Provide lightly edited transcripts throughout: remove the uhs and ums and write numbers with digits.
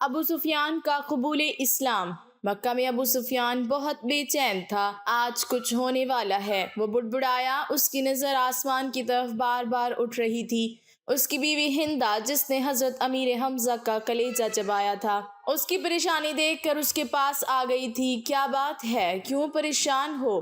ابو سفیان کا قبول اسلام۔ مکہ میں ابو سفیان بہت بے چین تھا، آج کچھ ہونے والا ہے۔ وہ بڑبڑایا، اس کی نظر آسمان کی طرف بار بار اٹھ رہی تھی۔ اس کی بیوی ہندا، جس نے حضرت امیر حمزہ کا کلیجہ چبایا تھا، اس کی پریشانی دیکھ کر اس کے پاس آ گئی تھی۔ کیا بات ہے، کیوں پریشان ہو؟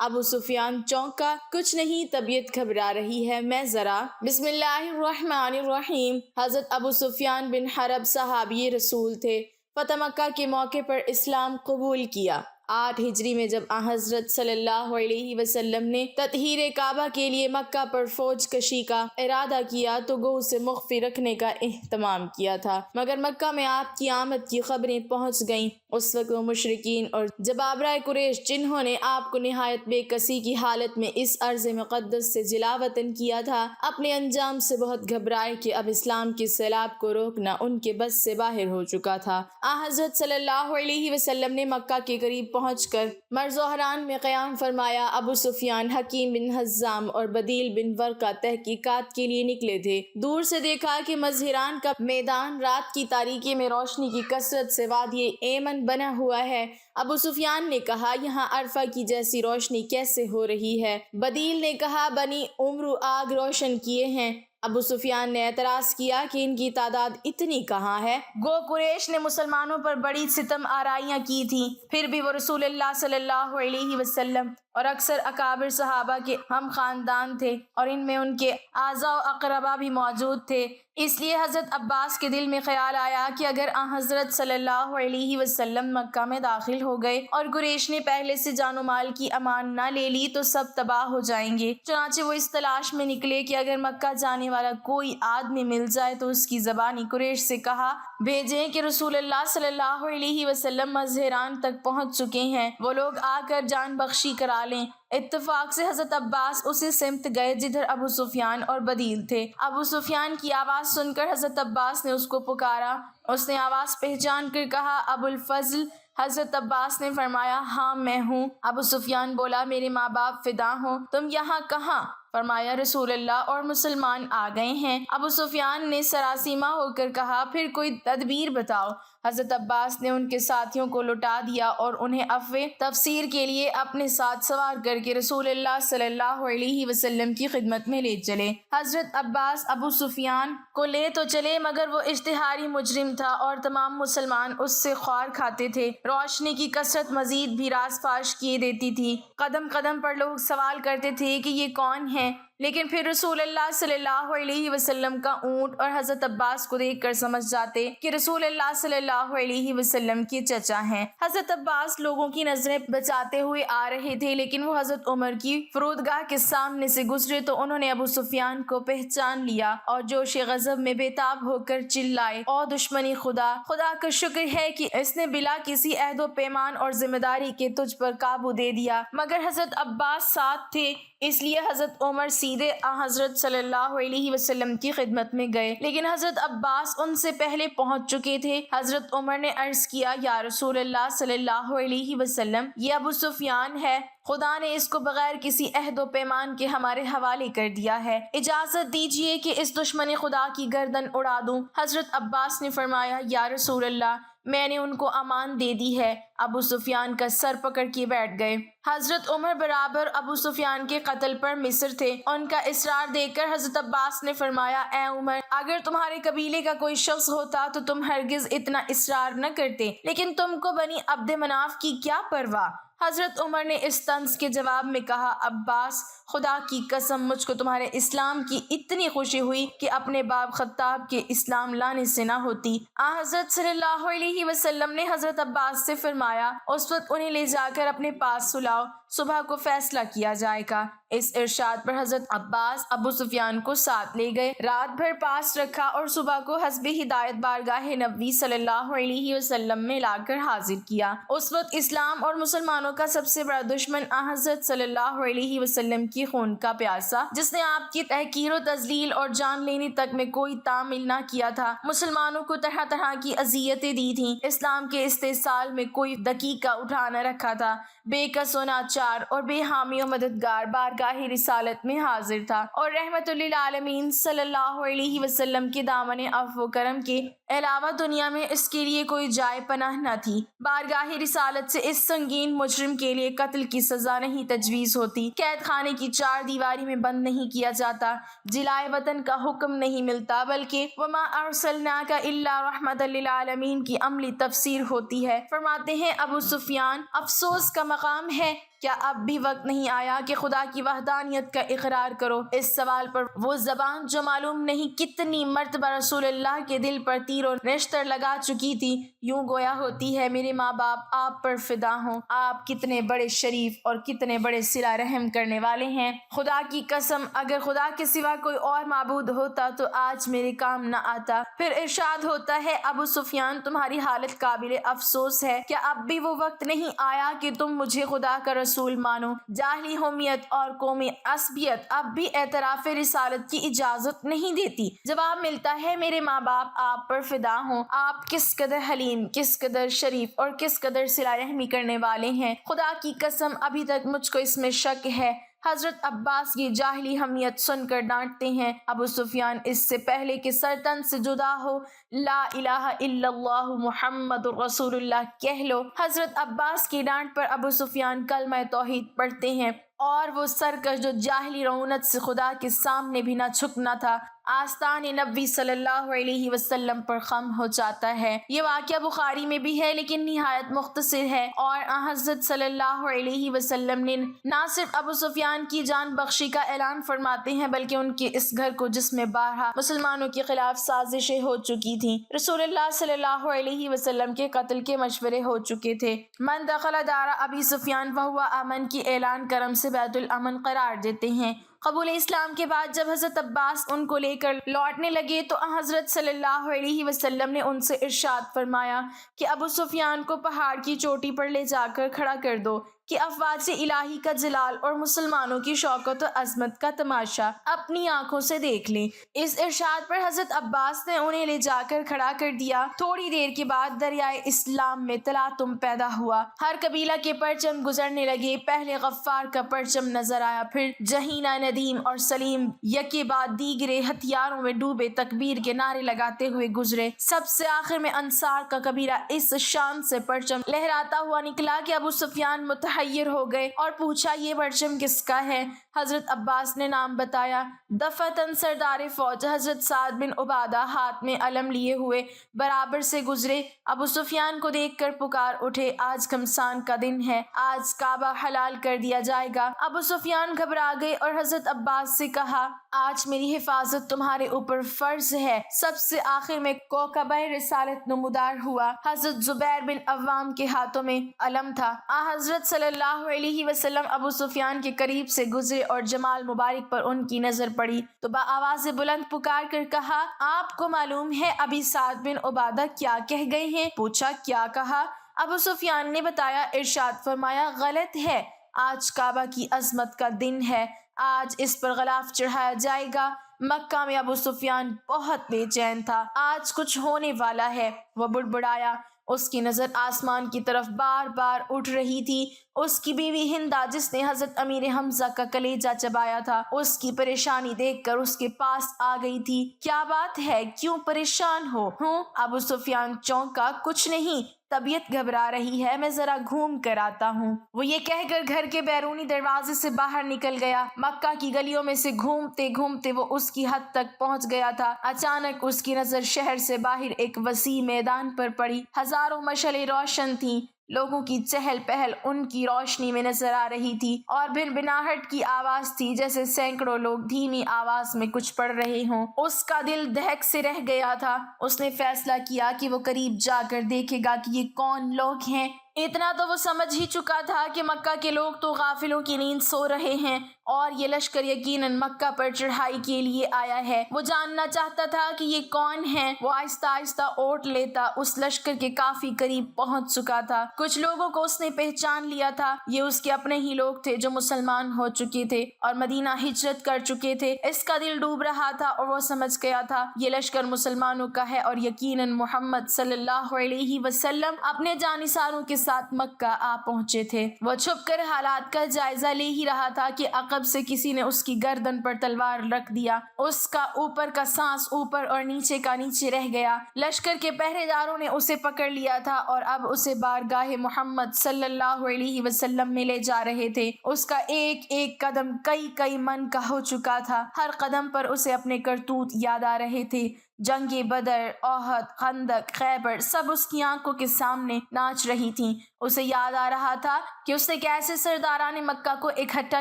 ابو سفیان چونکا۔ کچھ نہیں، طبیعت گھبرا رہی ہے، میں ذرا۔ بسم اللہ الرحمن الرحیم۔ حضرت ابو سفیان بن حرب صحابی رسول تھے، فتح مکہ کے موقع پر اسلام قبول کیا۔ 8 ہجری میں جب حضرت صلی اللہ علیہ وسلم نے تطہیر کعبہ کے لیے مکہ پر فوج کشی کا ارادہ کیا تو گو اسے مخفی رکھنے کا اہتمام کیا تھا، مگر مکہ میں آپ کی آمد کی خبریں پہنچ گئیں۔ اس وقت وہ مشرکین اور جبابرہ قریش، جنہوں نے آپ کو نہایت بے کسی کی حالت میں اس ارض مقدس سے جلا وطن کیا تھا، اپنے انجام سے بہت گھبرائے کہ اب اسلام کے سیلاب کو روکنا ان کے بس سے باہر ہو چکا تھا۔ حضرت صلی اللہ علیہ وسلم نے مکہ کے قریب پہنچ کر مرزوہران میں قیام فرمایا۔ ابو سفیان، حکیم بن حزام اور بدیل بن ورقہ تحقیقات کے لیے نکلے تھے۔ دور سے دیکھا کہ مظہران کا میدان رات کی تاریکی میں روشنی کی کثرت سے وادی ایمن بنا ہوا ہے۔ ابو سفیان نے کہا، یہاں عرفہ کی جیسی روشنی کیسے ہو رہی ہے؟ بدیل نے کہا، بنی عمرو آگ روشن کیے ہیں۔ ابو سفیان نے اعتراض کیا کہ ان کی تعداد اتنی کہاں ہے؟ گو قریش نے مسلمانوں پر بڑی ستم آرائیاں کی تھیں، پھر بھی وہ رسول اللہ صلی اللہ علیہ وسلم اور اکثر اکابر صحابہ کے ہم خاندان تھے، اور ان میں ان کے اعزاء و اقربا بھی موجود تھے۔ اس لیے حضرت عباس کے دل میں خیال آیا کہ اگر حضرت صلی اللہ علیہ وسلم مکہ میں داخل ہو گئے اور قریش نے پہلے سے جان و مال کی امان نہ لے لی تو سب تباہ ہو جائیں گے۔ چنانچہ وہ اس تلاش میں نکلے کہ اگر مکہ جانے والا کوئی آدمی مل جائے تو اس کی زبانی قریش سے کہا بھیجیں کہ رسول اللہ صلی اللہ علیہ وسلم مظہران تک پہنچ چکے ہیں، وہ لوگ آ کر جان بخشی کرا لیں۔ اتفاق سے حضرت عباس اسی سمت گئے جدھر ابو سفیان اور بدیل تھے۔ ابو سفیان کی آواز سن کر حضرت عباس نے اس کو پکارا۔ اس نے آواز پہچان کر کہا، ابو الفضل۔ حضرت عباس نے فرمایا، ہاں میں ہوں۔ ابو سفیان بولا، میرے ماں باپ فدا ہوں، تم یہاں کہاں؟ فرمایا، رسول اللہ اور مسلمان آ گئے ہیں۔ ابو سفیان نے سراسیمہ ہو کر کہا، پھر کوئی تدبیر بتاؤ۔ حضرت عباس نے ان کے ساتھیوں کو لٹا دیا اور انہیں عفو تفسیر کے لیے اپنے ساتھ سوار کر کے رسول اللہ صلی اللہ علیہ وسلم کی خدمت میں لے چلے۔ حضرت عباس ابو سفیان کو لے تو چلے، مگر وہ اشتہاری مجرم تھا اور تمام مسلمان اس سے خوار کھاتے تھے۔ روشنی کی کثرت مزید بھی راز فاش کیے دیتی تھی۔ قدم قدم پر لوگ سوال کرتے تھے کہ یہ کون ہے، لیکن پھر رسول اللہ صلی اللہ علیہ وسلم کا اونٹ اور حضرت عباس کو دیکھ کر سمجھ جاتے کہ رسول اللہ صلی اللہ علیہ وسلم کے چچا ہیں۔ حضرت عباس لوگوں کی نظریں بچاتے ہوئے آ رہے تھے، لیکن وہ حضرت عمر کی فرودگاہ کے سامنے سے گزرے تو انہوں نے ابو سفیان کو پہچان لیا اور جوش غضب میں بے تاب ہو کر چلائے، او دشمنی خدا! خدا کا شکر ہے کہ اس نے بلا کسی عہد و پیمان اور ذمہ داری کے تجھ پر قابو دے دیا۔ مگر حضرت عباس ساتھ تھے، اس لیے حضرت عمر سیدھے حضرت صلی اللہ علیہ وسلم کی خدمت میں گئے، لیکن حضرت عباس ان سے پہلے پہنچ چکے تھے۔ حضرت عمر نے عرض کیا، یا رسول اللہ صلی اللہ علیہ وسلم، یہ ابو سفیان ہے، خدا نے اس کو بغیر کسی عہد و پیمان کے ہمارے حوالے کر دیا ہے، اجازت دیجیے کہ اس دشمن خدا کی گردن اڑا دوں۔ حضرت عباس نے فرمایا، یا رسول اللہ، میں نے ان کو امان دے دی ہے۔ ابو سفیان کا سر پکڑ کے بیٹھ گئے۔ حضرت عمر برابر ابو سفیان کے قتل پر مصر تھے۔ ان کا اصرار دیکھ کر حضرت عباس نے فرمایا، اے عمر، اگر تمہارے قبیلے کا کوئی شخص ہوتا تو تم ہرگز اتنا اصرار نہ کرتے، لیکن تم کو بنی عبد مناف کی کیا پرواہ؟ حضرت عمر نے اس طنز کے جواب میں کہا، عباس، خدا کی قسم مجھ کو تمہارے اسلام کی اتنی خوشی ہوئی کہ اپنے باپ خطاب کے اسلام لانے سے نہ ہوتی۔ حضرت صلی اللہ علیہ وسلم نے حضرت عباس سے فرمایا، اس وقت انہیں لے جا کر اپنے پاس سلاؤ، صبح کو فیصلہ کیا جائے گا۔ اس ارشاد پر حضرت عباس ابو سفیان کو ساتھ لے گئے، رات بھر پاس رکھا اور صبح کو حسب ہدایت بارگاہ نبوی صلی اللہ علیہ وسلم میں لا کر حاضر کیا۔ اس وقت اسلام اور مسلمانوں کا سب سے بڑا دشمن حضرت صلی اللہ علیہ وسلم کی خون کا پیاسا، جس نے آپ کی تحقیر و تذلیل اور جان لینے تک میں کوئی تعامل نہ کیا تھا، مسلمانوں کو طرح طرح کی اذیتیں دی تھیں، اسلام کے استحصال میں کوئی دقیقہ اٹھا نہ رکھا تھا، بے کس و ناچار اور بے حامی و مددگار بارگاہ رسالت میں حاضر تھا، اور رحمت للعالمین صلی اللہ علیہ وسلم کے دامن عفو و کرم کے علاوہ دنیا میں اس کے لیے کوئی جائے پناہ نہ تھی۔ بارگاہ رسالت سے اس سنگین مجرم کے لیے قتل کی سزا نہیں تجویز ہوتی، قید خانے کی 4 دیواری میں بند نہیں کیا جاتا، جلائے وطن کا حکم نہیں ملتا، بلکہ وما ارسلناک الا رحمۃ للعالمین کی عملی تفسیر ہوتی ہے۔ فرماتے ہیں ابو سفیان، افسوس کا مقام ہے، کیا اب بھی وقت نہیں آیا کہ خدا کی وحدانیت کا اقرار کرو؟ اس سوال پر وہ زبان جو معلوم نہیں کتنی مرتبہ رسول اللہ کے دل پر تیر و نشتر لگا چکی تھی، یوں گویا ہوتی ہے میرے ماں باپ آپ پر فدا ہوں، آپ کتنے بڑے شریف اور کتنے بڑے صلہ رحم کرنے والے ہیں۔ خدا کی قسم اگر خدا کے سوا کوئی اور معبود ہوتا تو آج میرے کام نہ آتا۔ پھر ارشاد ہوتا ہے ابو سفیان تمہاری حالت قابل افسوس ہے، کیا اب بھی وہ وقت نہیں آیا کہ تم مجھے خدا کا رسول مانو؟ جاہلی ہومیت اور قومی عصبیت اب بھی اعتراف رسالت کی اجازت نہیں دیتی۔ جواب ملتا ہے میرے ماں باپ آپ پر فدا ہوں، آپ کس قدر حلیم، کس قدر شریف اور کس قدر صلہ رحمی کرنے والے ہیں، خدا کی قسم ابھی تک مجھ کو اس میں شک ہے۔ حضرت عباس کی جاہلی حمیت سن کر ڈانٹتے ہیں ابو سفیان اس سے پہلے کہ سر تن سے جدا ہو لا الہ الا اللہ محمد رسول اللہ کہہ لو۔ حضرت عباس کی ڈانٹ پر ابو سفیان کلمہ توحید پڑھتے ہیں اور وہ سرکش جو جاہلی رعونت سے خدا کے سامنے بھی نہ جھکنا تھا، آستان نبی صلی اللہ علیہ وسلم پر خم ہو جاتا ہے۔ یہ واقعہ بخاری میں بھی ہے لیکن نہایت مختصر ہے، اور حضرت صلی اللہ علیہ وسلم نے نہ صرف ابو سفیان کی جان بخشی کا اعلان فرماتے ہیں بلکہ ان کے اس گھر کو جس میں بارہا مسلمانوں کے خلاف سازشیں ہو چکی تھیں، رسول اللہ صلی اللہ علیہ وسلم کے قتل کے مشورے ہو چکے تھے، من دخل دار ابی سفیان فہو امن کی اعلان کرم سے بیت الامن قرار دیتے ہیں۔ قبول اسلام کے بعد جب حضرت عباس ان کو لے کر لوٹنے لگے تو حضرت صلی اللہ علیہ وسلم نے ان سے ارشاد فرمایا کہ ابو سفیان کو پہاڑ کی چوٹی پر لے جا کر کھڑا کر دو کہ افواج الہی کا جلال اور مسلمانوں کی شوکت و عظمت کا تماشا اپنی آنکھوں سے دیکھ لیں۔ اس ارشاد پر حضرت عباس نے انہیں لے جا کر کھڑا کر دیا۔ تھوڑی دیر کے بعد دریائے اسلام میں تلاطم پیدا ہوا، ہر قبیلہ کے پرچم گزرنے لگے، پہلے غفار کا پرچم نظر آیا، پھر جہینہ، ندیم اور سلیم یکے بعد دیگرے ہتھیاروں میں ڈوبے تکبیر کے نعرے لگاتے ہوئے گزرے، سب سے آخر میں انصار کا قبیلہ اس شان سے پرچم لہراتا ہوا نکلا کہ ابو سفیان متحیر ہو گئے اور پوچھا یہ پرچم کس کا ہے؟ حضرت عباس نے نام بتایا۔ دفعتاً سردار فوج حضرت سعد بن عبادہ ہاتھ میں علم لیے ہوئے برابر سے گزرے، ابو سفیان کو دیکھ کر پکار اٹھے آج گھمسان کا دن ہے، آج کعبہ حلال کر دیا جائے گا۔ ابو سفیان گھبرا گئے اور حضرت عباس سے کہا آج میری حفاظت تمہارے اوپر فرض ہے۔ سب سے آخر میں کوکبہ رسالت نمودار ہوا، حضرت زبیر بن عوام کے ہاتھوں میں علم تھا۔ حضرت صلی اللہ علیہ وسلم ابو سفیان کے قریب سے گزرے اور جمال مبارک پر ان کی نظر پڑی تو بآواز بلند پکار کر کہا آپ کو معلوم ہے ابی سعد بن عبادہ کیا کہہ گئے ہیں؟ پوچھا کیا کہا؟ ابو سفیان نے بتایا، ارشاد فرمایا غلط ہے، آج کعبہ کی عظمت کا دن ہے، آج اس پر غلاف چڑھایا جائے گا۔ مکہ میں ابو سفیان بہت بے چین تھا، آج کچھ ہونے والا ہے، وہ بڑبڑایا۔ اس کی نظر آسمان کی طرف بار بار اٹھ رہی تھی۔ اس کی بیوی ہندا جس نے حضرت امیر حمزہ کا کلیجہ چبایا تھا اس کی پریشانی دیکھ کر اس کے پاس آ گئی تھی۔ کیا بات ہے، کیوں پریشان ہو؟ ابو سفیان چونکا، کچھ نہیں، طبیعت گھبرا رہی ہے، میں ذرا گھوم کر آتا ہوں۔ وہ یہ کہہ کر گھر کے بیرونی دروازے سے باہر نکل گیا۔ مکہ کی گلیوں میں سے گھومتے گھومتے وہ اس کی حد تک پہنچ گیا تھا۔ اچانک اس کی نظر شہر سے باہر ایک وسیع میدان پر پڑی، ہزاروں مشعلیں روشن تھیں، لوگوں کی چہل پہل ان کی روشنی میں نظر آ رہی تھی، اور بھنبھناہٹ کی آواز تھی جیسے سینکڑوں لوگ دھیمی آواز میں کچھ پڑھ رہے ہوں۔ اس کا دل دہک سے رہ گیا تھا۔ اس نے فیصلہ کیا کہ وہ قریب جا کر دیکھے گا کہ یہ کون لوگ ہیں۔ اتنا تو وہ سمجھ ہی چکا تھا کہ مکہ کے لوگ تو غافلوں کی نیند سو رہے ہیں اور یہ لشکر یقیناً مکہ پر چڑھائی کے لیے آیا ہے۔ وہ جاننا چاہتا تھا کہ یہ کون ہیں۔ وہ آہستہ آہستہ اوٹ لیتا اس لشکر کے کافی قریب پہنچ چکا تھا۔ کچھ لوگوں کو اس نے پہچان لیا تھا، یہ اس کے اپنے ہی لوگ تھے جو مسلمان ہو چکے تھے اور مدینہ ہجرت کر چکے تھے۔ اس کا دل ڈوب رہا تھا اور وہ سمجھ گیا تھا یہ لشکر مسلمانوں کا ہے اور یقیناً محمد صلی اللہ علیہ وسلم اپنے جانثاروں کے ساتھ مکہ آ پہنچے تھے۔ وہ چھپ کر حالات کا جائزہ لے ہی رہا تھا کہ عقب سے کسی نے اس کی گردن پر تلوار رکھ دیا۔ اس کا اوپر کا سانس اوپر اور نیچے کا نیچے رہ گیا۔ لشکر کے پہرے داروں نے اسے پکڑ لیا تھا اور اب اسے بارگاہ محمد صلی اللہ علیہ وسلم میں لے جا رہے تھے۔ اس کا ایک ایک قدم کئی من کا ہو چکا تھا۔ ہر قدم پر اسے اپنے کرتوت یاد آ رہے تھے۔ جنگ بدر، احد، خندق، خیبر سب اس کی آنکھوں کے سامنے ناچ رہی تھیں۔ اسے یاد آ رہا تھا کہ اس نے کیسے سرداران مکہ کو اکٹھا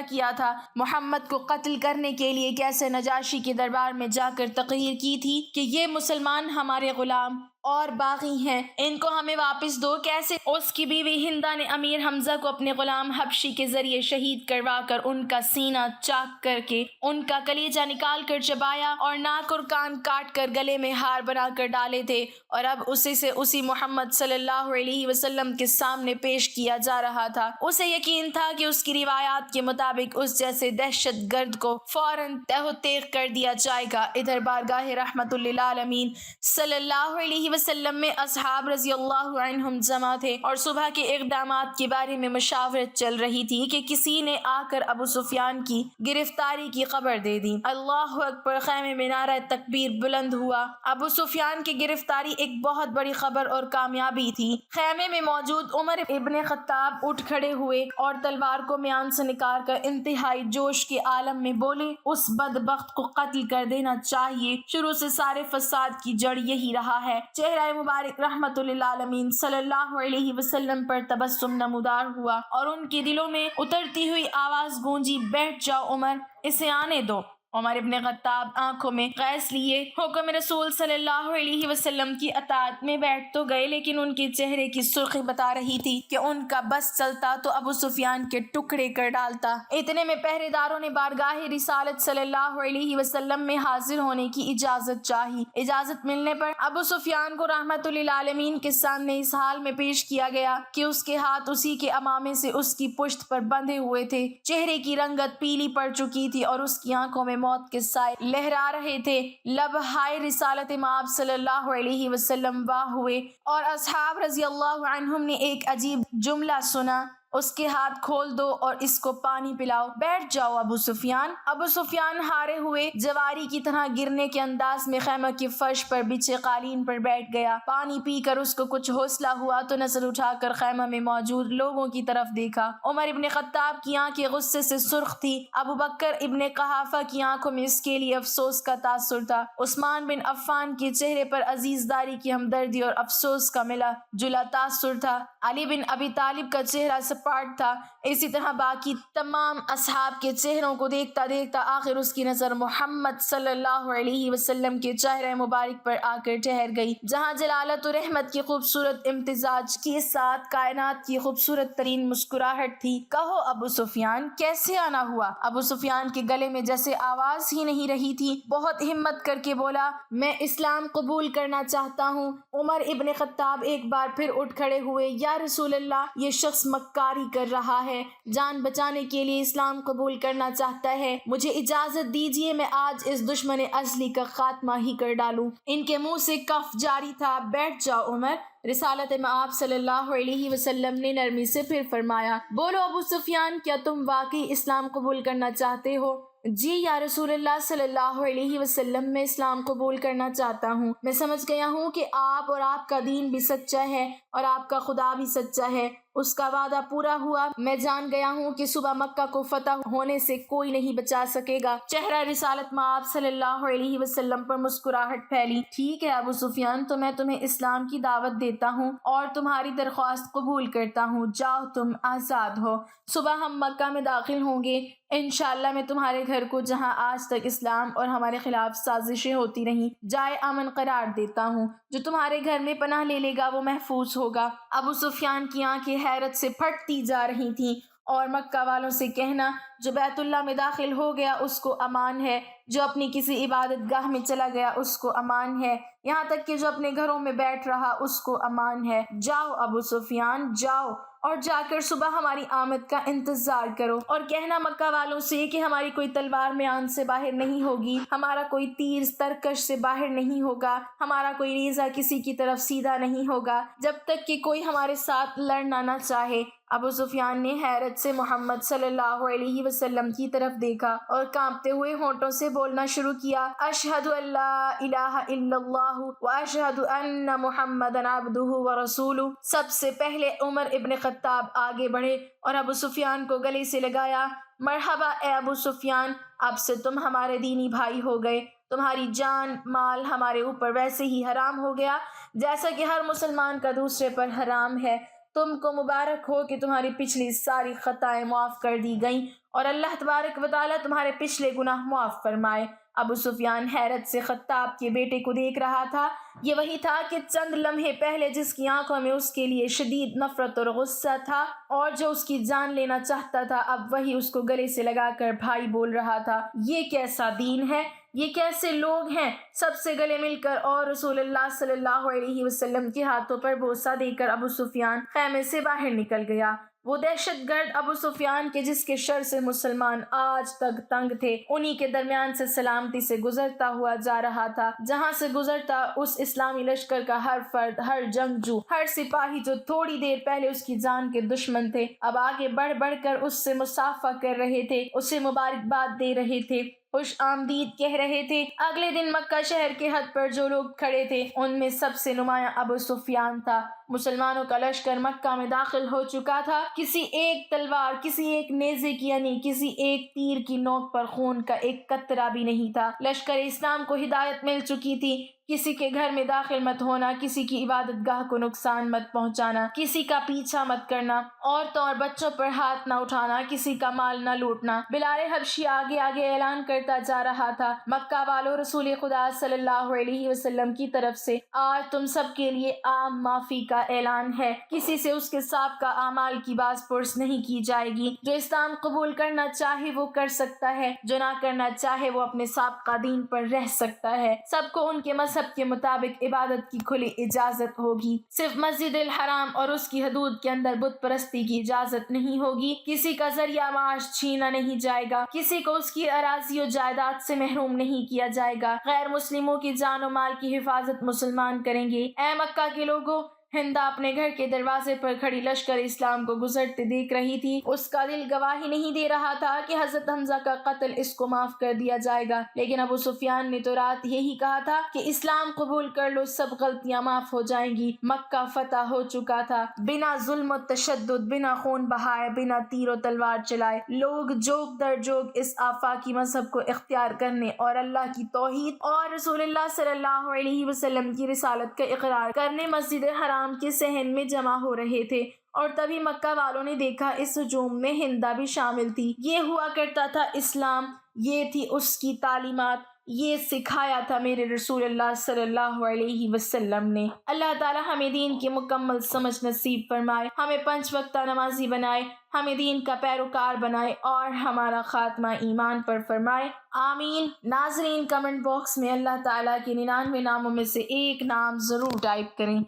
کیا تھا، محمد کو قتل کرنے کے لیے کیسے نجاشی کے دربار میں جا کر تقریر کی تھی کہ یہ مسلمان ہمارے غلام اور باغی ہیں، ان کو ہمیں واپس دو۔ کیسے اس کی بیوی ہندہ نے امیر حمزہ کو اپنے غلام حبشی کے ذریعے شہید کروا کر ان کا سینہ چاک کر کے ان کا کلیجہ نکال کر چبایا اور ناک اور کان کاٹ کر گلے میں ہار بنا کر ڈالے تھے، اور اب اسی محمد صلی اللہ علیہ وسلم کے سامنے پیش کیا جا رہا تھا۔ اسے یقین تھا کہ اس کی روایات کے مطابق اس جیسے دہشت گرد کو فوراً تہ و تیغ کر دیا جائے گا۔ ادھر بارگاہ رحمت للعالمین صلی اللہ علیہ وسلم میں اصحاب رضی اللہ عنہم جمع تھے اور صبح کے اقدامات کے بارے میں مشاورت چل رہی تھی کہ کسی نے آ کر ابو سفیان کی گرفتاری کی خبر دے دی۔ اللہ اکبر! خیمے میں نعرہ تکبیر بلند ہوا۔ ابو سفیان کی گرفتاری ایک بہت بڑی خبر اور کامیابی تھی۔ خیمے میں موجود عمر ابن خطاب اٹھ کھڑے ہوئے اور تلوار کو میان سے نکال کر انتہائی جوش کے عالم میں بولے، اس بدبخت کو قتل کر دینا چاہیے، شروع سے سارے فساد کی جڑ یہی رہا ہے۔ چہرہ مبارک رحمت للعالمین صلی اللہ علیہ وسلم پر تبسم نمودار ہوا اور ان کے دلوں میں اترتی ہوئی آواز گونجی، بیٹھ جاؤ عمر، اسے آنے دو۔ عمر ابن خطاب آنکھوں میں گیس لیے حکم رسول صلی اللہ علیہ وسلم کی اطاعت میں بیٹھ تو گئے، لیکن ان کے چہرے کی سرخی بتا رہی تھی کہ ان کا بس چلتا تو ابو سفیان کے ٹکڑے کر ڈالتا۔ اتنے میں پہرے داروں نے بارگاہ رسالت صلی اللہ علیہ وسلم میں حاضر ہونے کی اجازت چاہی۔ اجازت ملنے پر ابو سفیان کو رحمت للعالمین کے سامنے اس حال میں پیش کیا گیا کہ اس کے ہاتھ اسی کے امامے سے اس کی پشت پر بندھے ہوئے تھے، چہرے کی رنگت پیلی پڑ چکی تھی اور اس کی آنکھوں میں موت کے سائے لہرا رہے تھے۔ لب ہائے رسالت مآب صلی اللہ علیہ وسلم واہ ہوئے اور اصحاب رضی اللہ عنہم نے ایک عجیب جملہ سنا، اس کے ہاتھ کھول دو اور اس کو پانی پلاؤ، بیٹھ جاؤ ابو سفیان۔ ابو سفیان ہارے ہوئے جواری کی طرح گرنے کے انداز میں خیمہ کے فرش پر بچھے قالین پر بیٹھ گیا۔ پانی پی کر اس کو کچھ حوصلہ ہوا تو نظر اٹھا کر خیمہ میں موجود لوگوں کی طرف دیکھا۔ عمر ابن خطاب کی آنکھیں غصے سے سرخ تھی، ابو بکر ابن قحافہ کی آنکھوں میں اس کے لیے افسوس کا تاثر تھا، عثمان بن عفان کے چہرے پر عزیزداری کی ہمدردی اور افسوس کا ملا جلا تاثر تھا، علی بن ابی طالب کا چہرہ سپاٹ تھا، اسی طرح باقی تمام اصحاب کے چہروں کو دیکھتا دیکھتا آخر اس کی نظر محمد صلی اللہ علیہ وسلم کے چہرے مبارک پر آ کر ٹھہر گئی، جہاں جلالت و رحمت کی خوبصورت امتزاج کے ساتھ کائنات کی خوبصورت ترین مسکراہٹ تھی۔ کہو ابو سفیان، کیسے آنا ہوا؟ ابو سفیان کے گلے میں جیسے آواز ہی نہیں رہی تھی، بہت ہمت کر کے بولا، میں اسلام قبول کرنا چاہتا ہوں۔ عمر ابن خطاب ایک بار پھر اٹھ کھڑے ہوئے، یا رسول اللہ، یہ شخص مکاری کر رہا ہے، جان بچانے کے لیے اسلام قبول کرنا چاہتا ہے، مجھے اجازت دیجیے میں آج اس دشمن ازلی کا خاتمہ ہی کر ڈالوں۔ ان کے منہ سے کف جاری تھا۔ بیٹھ جاؤ عمر، رسالت مآب صلی اللہ علیہ وسلم نے نرمی سے پھر فرمایا، بولو ابو سفیان، کیا تم واقعی اسلام قبول کرنا چاہتے ہو؟ جی یا رسول اللہ صلی اللہ علیہ وسلم، میں اسلام قبول کرنا چاہتا ہوں۔ میں سمجھ گیا ہوں کہ آپ اور آپ کا دین بھی سچا ہے اور آپ کا خدا بھی سچا ہے، اس کا وعدہ پورا ہوا۔ میں جان گیا ہوں کہ صبح مکہ کو فتح ہونے سے کوئی نہیں بچا سکے گا۔ چہرہ رسالت مآب صلی اللہ علیہ وسلم پر مسکراہٹ پھیلی۔ ٹھیک ہے ابو سفیان، تو میں تمہیں اسلام کی دعوت دیتا ہوں اور تمہاری درخواست قبول کرتا ہوں، جاؤ تم آزاد ہو۔ صبح ہم مکہ میں داخل ہوں گے، انشاءاللہ میں تمہارے گھر کو، جہاں آج تک اسلام اور ہمارے خلاف سازشیں ہوتی رہیں، جائے امن قرار دیتا ہوں۔ جو تمہارے گھر میں پناہ لے لے گا وہ محفوظ ہوگا۔ ابو سفیان کی آنکھیں حیرت سے پھٹتی جا رہی تھیں اور مکہ والوں سے کہنا جو بیت اللہ میں داخل ہو گیا اس کو امان ہے، جو اپنی کسی عبادت گاہ میں چلا گیا اس کو امان ہے، یہاں تک کہ جو اپنے گھروں میں بیٹھ رہا اس کو امان ہے۔ جاؤ ابو سفیان جاؤ، اور جا کر صبح ہماری آمد کا انتظار کرو، اور کہنا مکہ والوں سے کہ ہماری کوئی تلوار میان سے باہر نہیں ہوگی، ہمارا کوئی تیر ترکش سے باہر نہیں ہوگا، ہمارا کوئی نیزہ کسی کی طرف سیدھا نہیں ہوگا جب تک کہ کوئی ہمارے ساتھ لڑنا نہ چاہے۔ ابو سفیان نے حیرت سے محمد صلی اللہ علیہ وسلم کی طرف دیکھا اور کانپتے ہوئے ہونٹوں سے بولنا شروع کیا، اشہد ان لا الہ الا اللہ واشہد ان محمدا عبدہ ورسولہ۔ سب سے پہلے عمر ابن خطاب آگے بڑھے اور ابو سفیان کو گلے سے لگایا، مرحبا اے ابو سفیان، اب سے تم ہمارے دینی بھائی ہو گئے، تمہاری جان مال ہمارے اوپر ویسے ہی حرام ہو گیا جیسا کہ ہر مسلمان کا دوسرے پر حرام ہے۔ تم کو مبارک ہو کہ تمہاری پچھلی ساری خطائیں معاف کر دی گئیں اور اللہ تبارک و تعالیٰ تمہارے پچھلے گناہ معاف فرمائے۔ ابو سفیان حیرت سے خطاب کے بیٹے کو دیکھ رہا تھا۔ یہ وہی تھا کہ چند لمحے پہلے جس کی آنکھوں میں اس کے لیے شدید نفرت اور غصہ تھا اور جو اس کی جان لینا چاہتا تھا، اب وہی اس کو گلے سے لگا کر بھائی بول رہا تھا۔ یہ کیسا دین ہے، یہ کیسے لوگ ہیں؟ سب سے گلے مل کر اور رسول اللہ صلی اللہ علیہ وسلم کے ہاتھوں پر بوسہ دے کر ابو سفیان خیمے سے باہر نکل گیا۔ وہ دہشت گرد ابو سفیان کے جس کے شر سے مسلمان آج تک تنگ تھے، انہی کے درمیان سے سلامتی سے گزرتا ہوا جا رہا تھا، جہاں سے گزرتا اس اسلامی لشکر کا ہر فرد، ہر جنگجو، ہر سپاہی جو تھوڑی دیر پہلے اس کی جان کے دشمن تھے، اب آگے بڑھ بڑھ کر اس سے مصافحہ کر رہے تھے، اسے مبارکباد دے رہے تھے، خوش آمدید کہہ رہے تھے۔ اگلے دن مکہ شہر کے حد پر جو لوگ کھڑے تھے ان میں سب سے نمایاں ابو سفیان تھا۔ مسلمانوں کا لشکر مکہ میں داخل ہو چکا تھا۔ کسی ایک تلوار، کسی ایک نیزے کی یعنی کسی ایک تیر کی نوک پر خون کا ایک قطرہ بھی نہیں تھا۔ لشکر اسلام کو ہدایت مل چکی تھی، کسی کے گھر میں داخل مت ہونا، کسی کی عبادت گاہ کو نقصان مت پہنچانا، کسی کا پیچھا مت کرنا، عورتوں اور بچوں پر ہاتھ نہ اٹھانا، کسی کا مال نہ لوٹنا۔ بلال حبشی آگے آگے اعلان کرتا جا رہا تھا، مکہ والوں، رسول خدا صلی اللہ علیہ وسلم کی طرف سے آج تم سب کے لیے عام معافی کا اعلان ہے، کسی سے اس کے سابقہ اعمال کی باز پرس نہیں کی جائے گی، جو اسلام قبول کرنا چاہے وہ کر سکتا ہے، جو نہ کرنا چاہے وہ اپنے سابقہ دین پر رہ سکتا ہے۔ سب کو ان کے مذہب کے مطابق عبادت کی کھلی اجازت ہوگی، صرف مسجد الحرام اور اس کی حدود کے اندر بت پرستی کی اجازت نہیں ہوگی، کسی کا ذریعہ معاش چھینا نہیں جائے گا، کسی کو اس کی اراضی و جائیداد سے محروم نہیں کیا جائے گا، غیر مسلموں کی جان و مال کی حفاظت مسلمان کریں گے۔ اے مکہ کے لوگوں، ہندا اپنے گھر کے دروازے پر کھڑی لشکر اسلام کو گزرتے دیکھ رہی تھی۔ اس کا دل گواہی نہیں دے رہا تھا کہ حضرت حمزہ کا قتل اس کو معاف کر دیا جائے گا، لیکن ابو سفیان نے تو رات یہی کہا تھا کہ اسلام قبول کر لو، سب غلطیاں معاف ہو جائیں گی۔ مکہ فتح ہو چکا تھا، بنا ظلم و تشدد، بنا خون بہائے، بنا تیر و تلوار چلائے، لوگ جوگ در جوگ اس آفاقی مذہب کو اختیار کرنے اور اللہ کی توحید اور رسول اللہ صلی اللہ علیہ وسلم کی رسالت کا اقرار کرنے مسجد حرام کے صحن میں جمع ہو رہے تھے، اور تبھی مکہ والوں نے دیکھا اس ہجوم میں ہندا بھی شامل تھی۔ یہ ہوا کرتا تھا اسلام، یہ تھی اس کی تعلیمات، یہ سکھایا تھا میرے رسول اللہ صلی اللہ علیہ وسلم نے۔ اللہ تعالی ہمیں دین کی مکمل سمجھ نصیب فرمائے، ہمیں 5 وقتہ نمازی بنائے، ہمیں دین کا پیروکار بنائے اور ہمارا خاتمہ ایمان پر فرمائے، آمین۔ ناظرین، کمنٹ باکس میں اللہ تعالیٰ کے 99 ناموں میں سے ایک نام ضرور ٹائپ کریں۔